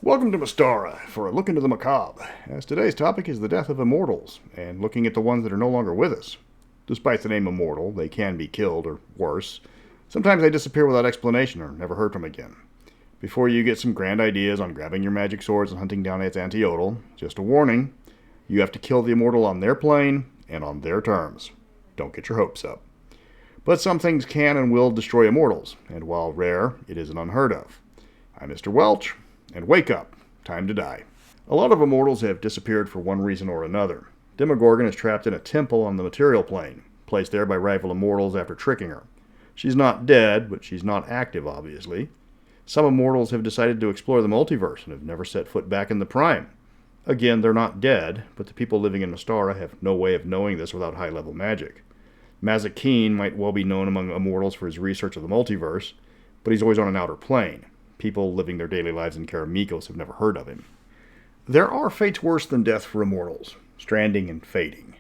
Welcome to Mystara for a look into the macabre, as today's topic is the death of Immortals, and looking at the ones that are no longer with us. Despite the name Immortal, they can be killed, or worse. Sometimes they disappear without explanation or never heard from again. Before you get some grand ideas on grabbing your magic swords and hunting down its anti-odal, just a warning, you have to kill the Immortal on their plane and on their terms. Don't get your hopes up. But some things can and will destroy Immortals, and while rare, it isn't unheard of. I'm Mr. Welch, and wake up. Time to die. A lot of Immortals have disappeared for one reason or another. Demogorgon is trapped in a temple on the material plane, placed there by rival Immortals after tricking her. She's not dead, but she's not active, obviously. Some Immortals have decided to explore the multiverse and have never set foot back in the Prime. Again, they're not dead, but the people living in Mystara have no way of knowing this without high-level magic. Mazikeen might well be known among Immortals for his research of the multiverse, but he's always on an outer plane. People living their daily lives in Karamikos have never heard of him. There are fates worse than death for Immortals, stranding and fading.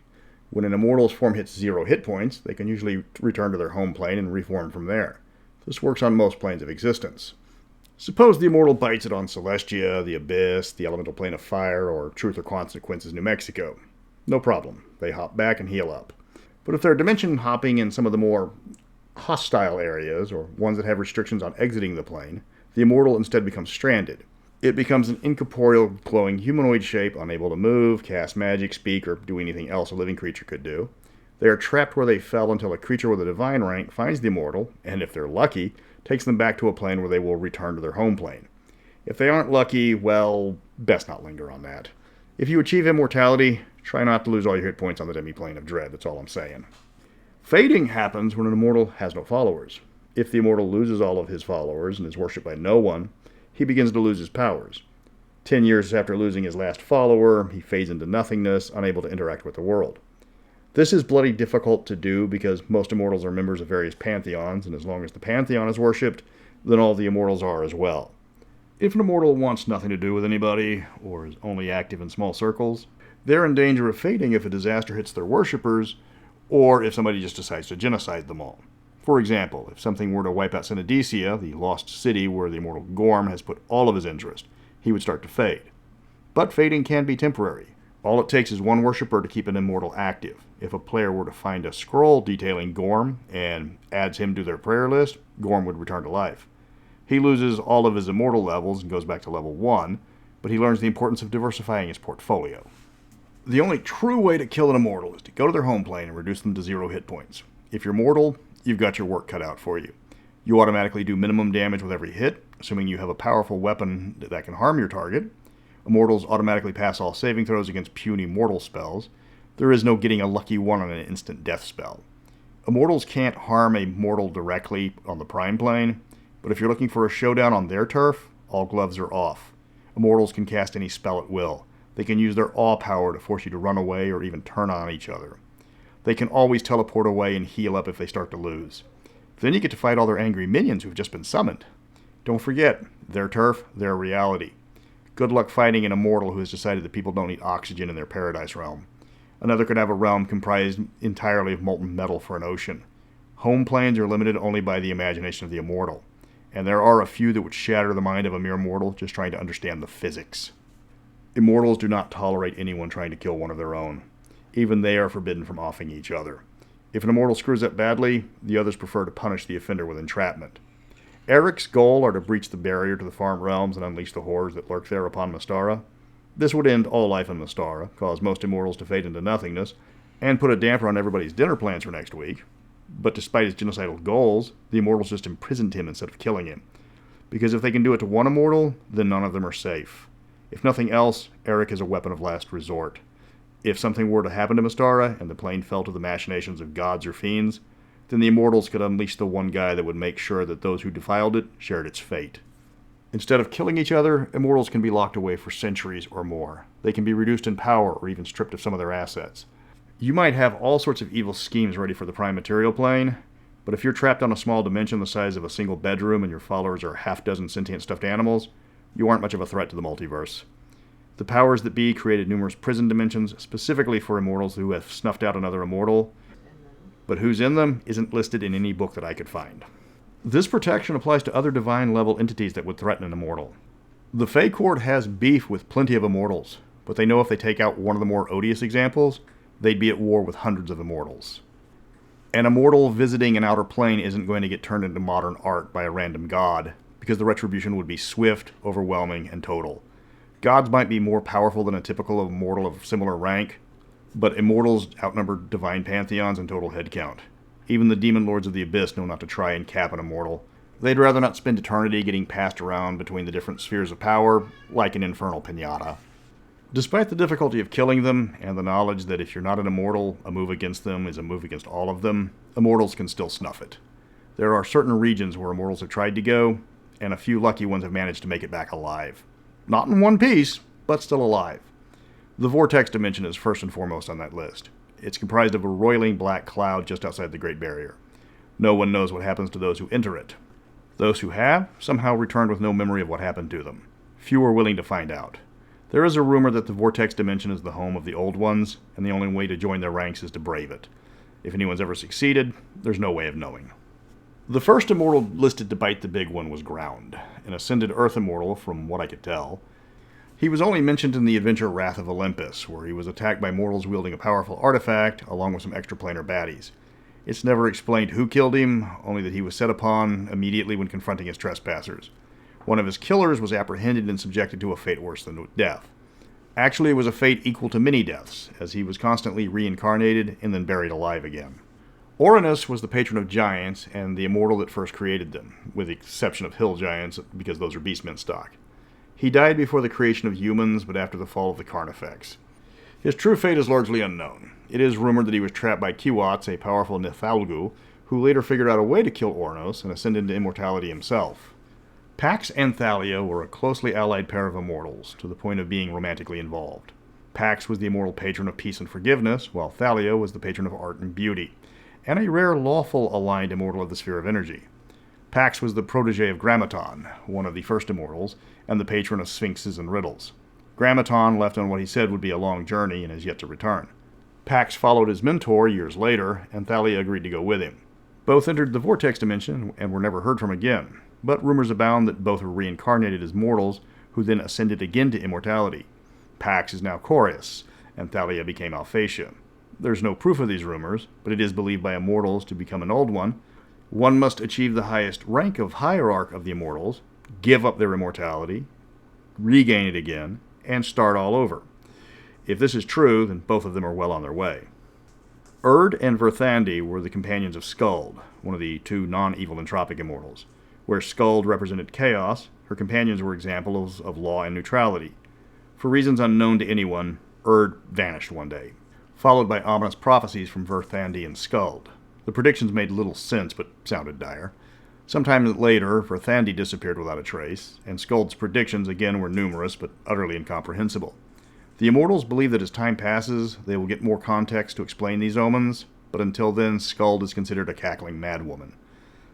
When an Immortal's form hits 0 hit points, they can usually return to their home plane and reform from there. This works on most planes of existence. Suppose the Immortal bites it on Celestia, the Abyss, the elemental plane of fire, or Truth or Consequences, New Mexico. No problem. They hop back and heal up. But if they're dimension hopping in some of the more hostile areas, or ones that have restrictions on exiting the plane, the Immortal instead becomes stranded. It becomes an incorporeal, glowing humanoid shape, unable to move, cast magic, speak, or do anything else a living creature could do. They are trapped where they fell until a creature with a divine rank finds the Immortal, and if they're lucky, takes them back to a plane where they will return to their home plane. If they aren't lucky, well, best not linger on that. If you achieve immortality, try not to lose all your hit points on the demi-plane of dread, that's all I'm saying. Fading happens when an Immortal has no followers. If the Immortal loses all of his followers and is worshipped by no one, he begins to lose his powers. 10 years after losing his last follower, he fades into nothingness, unable to interact with the world. This is bloody difficult to do because most Immortals are members of various pantheons, and as long as the pantheon is worshipped, then all the Immortals are as well. If an Immortal wants nothing to do with anybody, or is only active in small circles, they're in danger of fading if a disaster hits their worshippers, or if somebody just decides to genocide them all. For example, if something were to wipe out Synodecia, the lost city where the immortal Gorm has put all of his interest, he would start to fade. But fading can be temporary. All it takes is one worshipper to keep an immortal active. If a player were to find a scroll detailing Gorm and adds him to their prayer list, Gorm would return to life. He loses all of his immortal levels and goes back to level 1, but he learns the importance of diversifying his portfolio. The only true way to kill an immortal is to go to their home plane and reduce them to 0 hit points. If you're mortal, you've got your work cut out for you. You automatically do minimum damage with every hit, assuming you have a powerful weapon that can harm your target. Immortals automatically pass all saving throws against puny mortal spells. There is no getting a lucky one on an instant death spell. Immortals can't harm a mortal directly on the prime plane, but if you're looking for a showdown on their turf, all gloves are off. Immortals can cast any spell at will. They can use their awe power to force you to run away or even turn on each other. They can always teleport away and heal up if they start to lose. Then you get to fight all their angry minions who've just been summoned. Don't forget, their turf, their reality. Good luck fighting an immortal who has decided that people don't need oxygen in their paradise realm. Another could have a realm comprised entirely of molten metal for an ocean. Home planes are limited only by the imagination of the immortal, and there are a few that would shatter the mind of a mere mortal just trying to understand the physics. Immortals do not tolerate anyone trying to kill one of their own. Even they are forbidden from offing each other. If an immortal screws up badly, the others prefer to punish the offender with entrapment. Eric's goal are to breach the barrier to the farm realms and unleash the horrors that lurk there upon Mystara. This would end all life in Mystara, cause most immortals to fade into nothingness, and put a damper on everybody's dinner plans for next week. But despite his genocidal goals, the immortals just imprisoned him instead of killing him. Because if they can do it to one immortal, then none of them are safe. If nothing else, Eric is a weapon of last resort. If something were to happen to Mystara, and the plane fell to the machinations of gods or fiends, then the Immortals could unleash the one guy that would make sure that those who defiled it shared its fate. Instead of killing each other, Immortals can be locked away for centuries or more. They can be reduced in power or even stripped of some of their assets. You might have all sorts of evil schemes ready for the Prime Material Plane, but if you're trapped on a small dimension the size of a single bedroom and your followers are half-dozen sentient stuffed animals, you aren't much of a threat to the multiverse. The powers that be created numerous prison dimensions specifically for immortals who have snuffed out another immortal, but who's in them isn't listed in any book that I could find. This protection applies to other divine level entities that would threaten an immortal. The Fey Court has beef with plenty of Immortals, but they know if they take out one of the more odious examples, they'd be at war with hundreds of Immortals. An Immortal visiting an outer plane isn't going to get turned into modern art by a random god, because the retribution would be swift, overwhelming, and total. Gods might be more powerful than a typical Immortal of similar rank, but Immortals outnumber divine pantheons in total headcount. Even the demon lords of the Abyss know not to try and cap an Immortal. They'd rather not spend eternity getting passed around between the different spheres of power, like an infernal piñata. Despite the difficulty of killing them, and the knowledge that if you're not an Immortal, a move against them is a move against all of them, Immortals can still snuff it. There are certain regions where Immortals have tried to go, and a few lucky ones have managed to make it back alive. Not in one piece, but still alive. The Vortex Dimension is first and foremost on that list. It's comprised of a roiling black cloud just outside the Great Barrier. No one knows what happens to those who enter it. Those who have somehow returned with no memory of what happened to them. Few are willing to find out. There is a rumor that the Vortex Dimension is the home of the Old Ones, and the only way to join their ranks is to brave it. If anyone's ever succeeded, there's no way of knowing. The first Immortal listed to bite the big one was Ground, an ascended Earth Immortal, from what I could tell. He was only mentioned in the adventure Wrath of Olympus, where he was attacked by mortals wielding a powerful artifact, along with some extraplanar baddies. It's never explained who killed him, only that he was set upon immediately when confronting his trespassers. One of his killers was apprehended and subjected to a fate worse than death. Actually, it was a fate equal to many deaths, as he was constantly reincarnated and then buried alive again. Orinus was the patron of giants and the Immortal that first created them, with the exception of hill giants, because those are beastmen stock. He died before the creation of humans, but after the fall of the Carnifex. His true fate is largely unknown. It is rumored that he was trapped by Kiwats, a powerful Nithalgu, who later figured out a way to kill Orinus and ascend into immortality himself. Pax and Thalia were a closely allied pair of Immortals, to the point of being romantically involved. Pax was the immortal patron of peace and forgiveness, while Thalia was the patron of art and beauty, and a rare lawful aligned Immortal of the Sphere of Energy. Pax was the protege of Grammaton, one of the first Immortals, and the patron of sphinxes and riddles. Grammaton left on what he said would be a long journey and has yet to return. Pax followed his mentor years later, and Thalia agreed to go with him. Both entered the Vortex Dimension and were never heard from again, but rumors abound that both were reincarnated as mortals, who then ascended again to immortality. Pax is now Chorus, and Thalia became Alphatia. There's no proof of these rumors, but it is believed by Immortals to become an Old One. One must achieve the highest rank of hierarch of the Immortals, give up their immortality, regain it again, and start all over. If this is true, then both of them are well on their way. Erd and Verthandi were the companions of Skuld, one of the two non-evil entropic Immortals. Where Skuld represented chaos, her companions were examples of law and neutrality. For reasons unknown to anyone, Erd vanished one day, followed by ominous prophecies from Verthandi and Skuld. The predictions made little sense, but sounded dire. Sometime later, Verthandi disappeared without a trace, and Skuld's predictions again were numerous, but utterly incomprehensible. The Immortals believe that as time passes, they will get more context to explain these omens, but until then, Skuld is considered a cackling madwoman.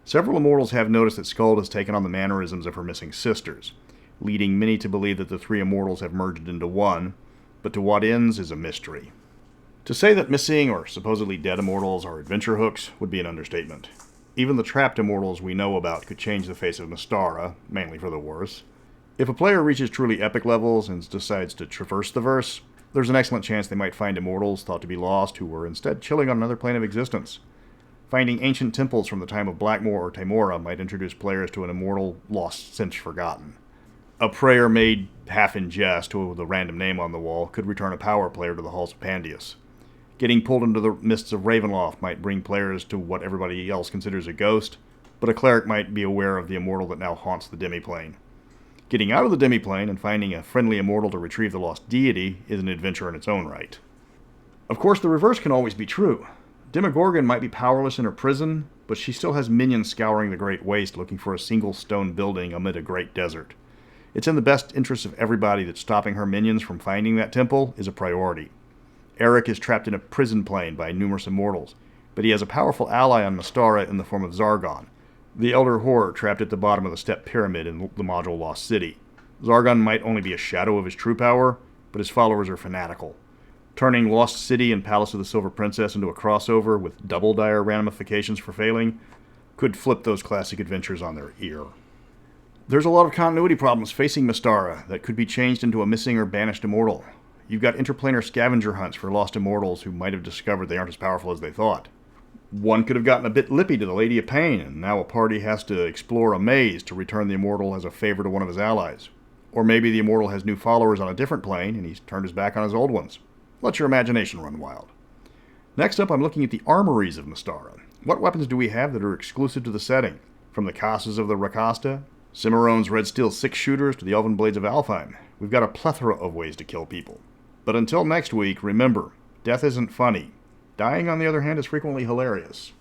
Several Immortals have noticed that Skuld has taken on the mannerisms of her missing sisters, leading many to believe that the three Immortals have merged into one, but to what ends is a mystery. To say that missing or supposedly dead Immortals are adventure hooks would be an understatement. Even the trapped Immortals we know about could change the face of Mystara, mainly for the worse. If a player reaches truly epic levels and decides to traverse the verse, there's an excellent chance they might find Immortals thought to be lost who were instead chilling on another plane of existence. Finding ancient temples from the time of Blackmoor or Timora might introduce players to an Immortal lost since forgotten. A prayer made half in jest with a random name on the wall could return a power player to the halls of Pandius. Getting pulled into the mists of Ravenloft might bring players to what everybody else considers a ghost, but a cleric might be aware of the Immortal that now haunts the demiplane. Getting out of the demiplane and finding a friendly Immortal to retrieve the lost deity is an adventure in its own right. Of course, the reverse can always be true. Demogorgon might be powerless in her prison, but she still has minions scouring the Great Waste looking for a single stone building amid a great desert. It's in the best interest of everybody that stopping her minions from finding that temple is a priority. Eric is trapped in a prison plane by numerous Immortals, but he has a powerful ally on Mystara in the form of Zargon, the Elder Horror trapped at the bottom of the Step Pyramid in the module Lost City. Zargon might only be a shadow of his true power, but his followers are fanatical. Turning Lost City and Palace of the Silver Princess into a crossover with double dire ramifications for failing could flip those classic adventures on their ear. There's a lot of continuity problems facing Mystara that could be changed into a missing or banished immortal. You've got interplanar scavenger hunts for lost immortals who might have discovered they aren't as powerful as they thought. One could have gotten a bit lippy to the Lady of Pain, and now a party has to explore a maze to return the immortal as a favor to one of his allies. Or maybe the immortal has new followers on a different plane, and he's turned his back on his old ones. Let your imagination run wild. Next up, I'm looking at the Armories of Mystara. What weapons do we have that are exclusive to the setting? From the Casas of the Rakasta, Cimarron's Red Steel 6-shooters to the Elven Blades of Alfheim, we've got a plethora of ways to kill people. But until next week, remember, death isn't funny. Dying, on the other hand, is frequently hilarious.